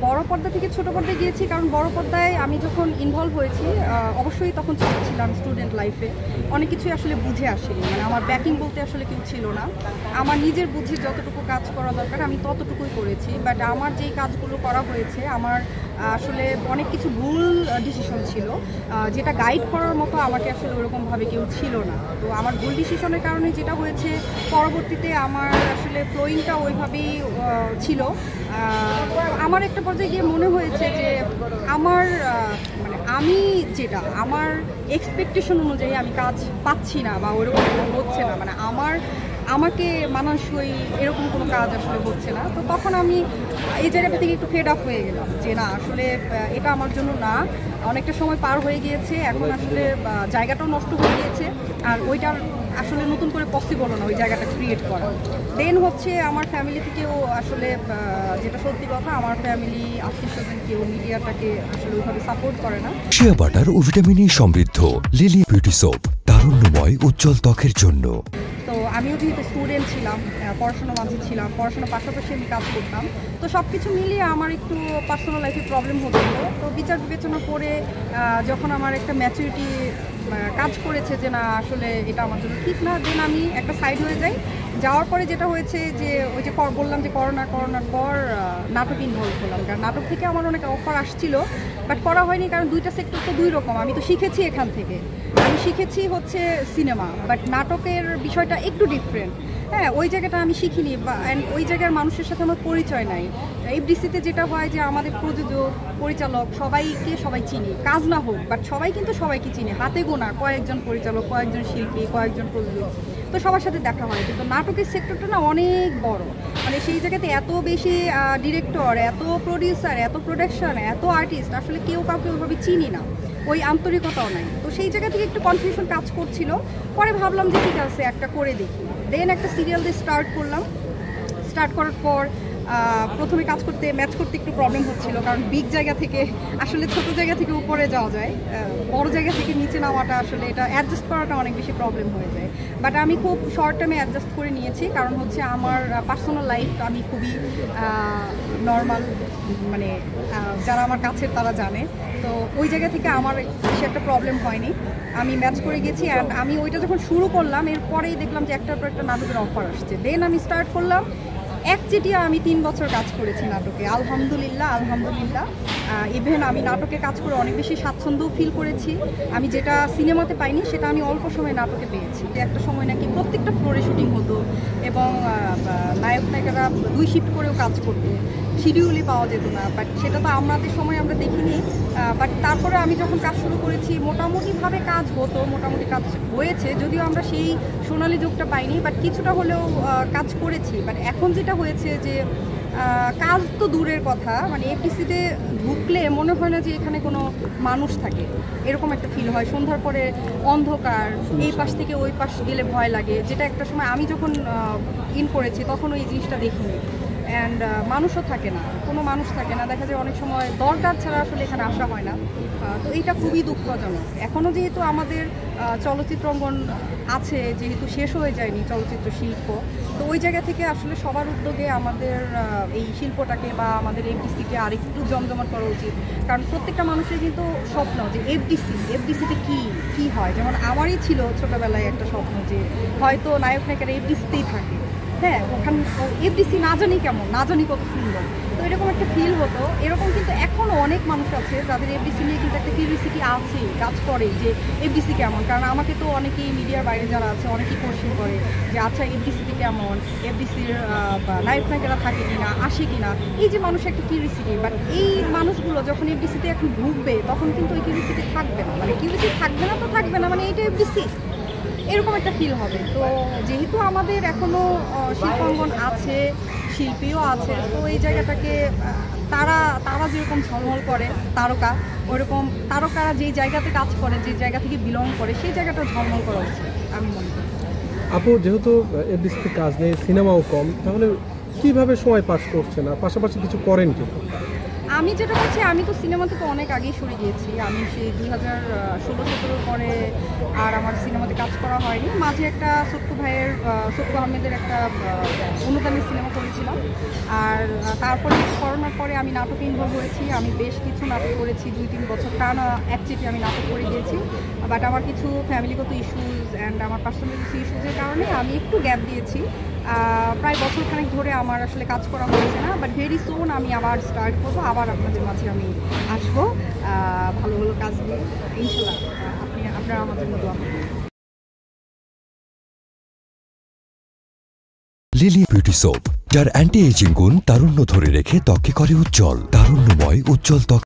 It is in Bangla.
বড় পর্দা থেকে ছোট পর্দায় গিয়েছি, কারণ বড় পর্দায় আমি যখন ইনভলভ হয়েছি অবশ্যই তখন ছোট ছিলাম, স্টুডেন্ট লাইফে অনেক কিছুই আসলে বুঝে আসেনি, মানে আমার ব্যাকিং বলতে আসলে কেউ ছিল না। আমার নিজের বুঝে যতটুকু কাজ করা দরকার আমি ততটুকুই করেছি, বাট আমার যেই কাজগুলো করা হয়েছে আমার আসলে অনেক কিছু ভুল ডিসিশন ছিল, যেটা গাইড করার মতো আমাকে আসলে ওরকমভাবে কেউ ছিল না। তো আমার ভুল ডিসিশনের কারণে যেটা হয়েছে, পরবর্তীতে আমার আসলে ফ্লোয়িংটা ওইভাবেই ছিল। আমার একটা পর্যায়ে গিয়ে মনে হয়েছে যে আমার মানে আমি যেটা আমার এক্সপেকটেশন অনুযায়ী আমি কাজ পাচ্ছি না বা ওরকম হচ্ছে না, মানে আমাকে মানানসই এরকম কোনো কাজ আসলে হচ্ছে না। তো তখন আমি এই জায়গাটা থেকে একটু ফেড আপ হয়ে গেলাম যে না, আসলে এটা আমার জন্য না। অনেকটা সময় পার হয়ে গিয়েছে, এখন আসলে জায়গাটাও নষ্ট হয়ে গিয়েছে, আর ওইটার আসলে নতুন করে পসিবলও না ওই জায়গাটা ক্রিয়েট করা। দেন হচ্ছে আমার ফ্যামিলি থেকেও আসলে যেটা সত্যি কথা, আমার ফ্যামিলি আত্মীয়স্বজন কেউ মিডিয়াটাকে আসলে ওইভাবে সাপোর্ট করে না। শিয়া বাটার ও ভিটামিনে সমৃদ্ধ লিলি বিউটি সোপ, তারুণ্যময় উজ্জ্বল ত্বকের জন্য। তো আমিও যেহেতু স্টুডেন্ট ছিলাম, পড়াশোনার মাঝে ছিলাম, পড়াশোনার পাশাপাশি আমি কাজ করতাম, তো সব কিছু মিলিয়ে আমার একটু পার্সোনাল লাইফে প্রবলেম হচ্ছিল। তো বিচার বিবেচনা করে যখন আমার একটা ম্যাচুরিটি কাজ করেছে যে না, আসলে এটা আমার জন্য ঠিক না, দেন আমি একটা সাইড হয়ে যাই। যাওয়ার পরে যেটা হয়েছে যে ওই যে বললাম যে করোনার পর নাটক ইনভলভ হলাম, কারণ নাটক থেকে আমার অনেক অফার আসছিল, বাট করা হয়নি, কারণ দুইটা সেক্টর তো দুই রকম। আমি তো শিখেছি এখান থেকে, আমি শিখেছি হচ্ছে সিনেমা, বাট নাটকের বিষয়টা একটু ডিফারেন্ট। হ্যাঁ, ওই জায়গাটা আমি শিখিনি, বা ওই জায়গার মানুষের সাথে আমার পরিচয় নাই। এফডিসিতে যেটা হয় যে আমাদের প্রযোজক, পরিচালক সবাইকে সবাই চিনি, কাজ না হোক, বাট সবাই কিন্তু সবাইকে চিনি, হাতে গোনা কয়েকজন পরিচালক, কয়েকজন শিল্পী, কয়েকজন প্রযোজক, তো সবার সাথে দেখা হয়। কিন্তু নাটকের সেক্টরটা না অনেক বড়, মানে সেই জায়গাতে এত বেশি ডিরেক্টর, এত প্রডিউসার, এত প্রোডাকশন, এত আর্টিস্ট, আসলে কেউ কাউকে ওইভাবে চিনি না, ওই আন্তরিকতাও নাই। তো সেই জায়গা থেকে একটু কনফিউশন কাজ করছিল। পরে ভাবলাম যে ঠিক আছে, একটা করে দেখি। দেন একটা সিরিয়াল দিয়ে স্টার্ট করলাম। স্টার্ট করার পর প্রথমে কাজ করতে ম্যাচ করতে একটু প্রবলেম হচ্ছিল, কারণ বিগ জায়গা থেকে আসলে ছোট জায়গা থেকে উপরে যাওয়া যায়, বড় জায়গা থেকে নিচে নামাটা আসলে এটা অ্যাডজাস্ট করাটা অনেক বেশি প্রবলেম হয়ে যায়। বাট আমি খুব শর্ট টাইমে অ্যাডজাস্ট করে নিয়েছি, কারণ হচ্ছে আমার পার্সোনাল লাইফ আমি খুবই নর্মাল, মানে যারা আমার কাছের তারা জানে। তো ওই জায়গা থেকে আমার বেশি একটা প্রবলেম হয়নি, আমি ম্যাচ করে গেছি। অ্যান্ড আমি ওইটা যখন শুরু করলাম, এরপরেই দেখলাম যে একটার পর একটা নাটকের অফার আসছে। দেন আমি স্টার্ট করলাম। একচেটিয়া আমি 3 বছর কাজ করেছি নাটকে, আলহামদুলিল্লাহ। ইভেন আমি নাটকে কাজ করে অনেক বেশি স্বাচ্ছন্দ্য ফিল করেছি। আমি যেটা সিনেমাতে পাইনি সেটা আমি অল্প সময় নাটকে পেয়েছি। একটা সময় নাকি প্রত্যেকটা ফ্লোরে শুটিং হতো এবং নায়ক নায়িকারা 2 শিফট করেও কাজ করতো, শিডিউলই পাওয়া যেত না। বাট সেটা তো আমাদের সময় আমরা দেখিনি। বাট তারপরে আমি যখন কাজ শুরু করেছি মোটামুটিভাবে কাজ হতো, মোটামুটি কাজ হয়েছে, যদিও আমরা সেই সোনালি যুগটা পাইনি, বাট কিছুটা হলেও কাজ করেছি। বাট এখন যেটা হয়েছে যে কাজ তো দূরের কথা, মানে এফডিসিতে ঢুকলে মনে হয় না যে এখানে কোনো মানুষ থাকে, এরকম একটা ফিল হয়। সন্ধ্যার পরে অন্ধকার, এই পাশ থেকে ওই পাশ গেলে ভয় লাগে, যেটা একটা সময় আমি যখন ইন করেছি তখন ওই জিনিসটা দেখিনি। অ্যান্ড মানুষও থাকে না, কোনো মানুষ থাকে না, দেখা যায় অনেক সময় দরকার ছাড়া আসলে এখানে আসা হয় না। তো এইটা খুবই দুঃখজনক। এখনও যেহেতু আমাদের চলচ্চিত্র অঙ্গন আছে, যেহেতু শেষ হয়ে যায়নি চলচ্চিত্র শিল্প, তো ওই জায়গা থেকে আসলে সবার উদ্যোগে আমাদের এই শিল্পটাকে বা আমাদের এফডিসিকে আরেকটু জমজমাট করা উচিত। কারণ প্রত্যেকটা মানুষের কিন্তু স্বপ্ন যে এফডিসিতে কী হয়। যেমন আমারই ছিল ছোটোবেলায় একটা স্বপ্ন যে হয়তো নায়ক নায়িকারা এফডিসিতেই থাকে, হ্যাঁ, ওখানে এফডিসি না জানি কেমন, না জানি কত সুন্দর, তো এরকম একটা ফিল হতো। এরকম কিন্তু এখনও অনেক মানুষ আছে যাদের এফডিসি নিয়ে কিন্তু একটা কিউরিওসিটি আছে, কাজ করে যে এফডিসি কেমন। কারণ আমাকে তো অনেকেই মিডিয়ার বাইরে যারা আছে অনেকেই কোশ্চেন করে যে আচ্ছা এফডিসিতে কেমন, এফডিসির নায়ক নায়িকারা থাকে কিনা, আসে কিনা, এই যে মানুষের একটা কিউরিওসিটি। বাট এই মানুষগুলো যখন এফডিসিতে এখন ঢুকবে তখন কিন্তু ওই কিউরিওসিটি থাকবে না, মানে কিউরিওসিটি থাকবে না তো থাকবে না, মানে এইটা এফডিসি, এরকম একটা ফিল হবে। তো যেহেতু আমাদের এখনও শিল্পাঙ্গন আছে, শিল্পীও আছে, তো এই জায়গাটাকে তারা যেরকম ঝলমল করে তারকা, ওইরকম তারকারা যেই জায়গাতে কাজ করে, যে জায়গা থেকে বিলং করে, সেই জায়গাটা ঝলমল করা উচিত আমি মনে করি। আপু, যেহেতু এফডিসিতে কাজ নেই, সিনেমাও কম, তাহলে কিভাবে সময় পাস করছেন, আর পাশাপাশি কিছু করেন কি? আমি যেটা বলছি, আমি তো সিনেমা থেকে অনেক আগেই সরে গিয়েছি। আমি সেই 2016-17 পরে আর আমার সিনেমাতে কাজ করা হয়নি। মাঝে একটা সত্যু আহমেদের একটা অনুদানের সিনেমা করেছিলাম। আর তারপরে করোনার পরে আমি নাটকে ইনভলভ হয়েছি। আমি বেশ কিছু নাটক করেছি, 2-3 বছর টানা একচেটে আমি নাটক করে গিয়েছি। বাট আমার কিছু ফ্যামিলিগত ইস্যুস অ্যান্ড আমার পার্সোনাল কিছু ইস্যুসের কারণে আমি একটু গ্যাপ দিয়েছি। প্রায় বছরখানেক ধরে আমার আসলে কাজ করা হয়েছে না। বাট ভেরি সুন আমি আবার স্টার্ট করবো, আবার আপনাদের মাঝে আমি আসবো ভালো ভালো কাজ নিয়ে, ইনশাল্লাহ। আপনারা আমাদের মতো লিলি বিউটি সোপ, যার অ্যান্টি এজিং গুণ তারুণ্য ধরে রেখে ত্বকে করে উজ্জ্বল, তারুণ্যময় উজ্জ্বল ত্বক।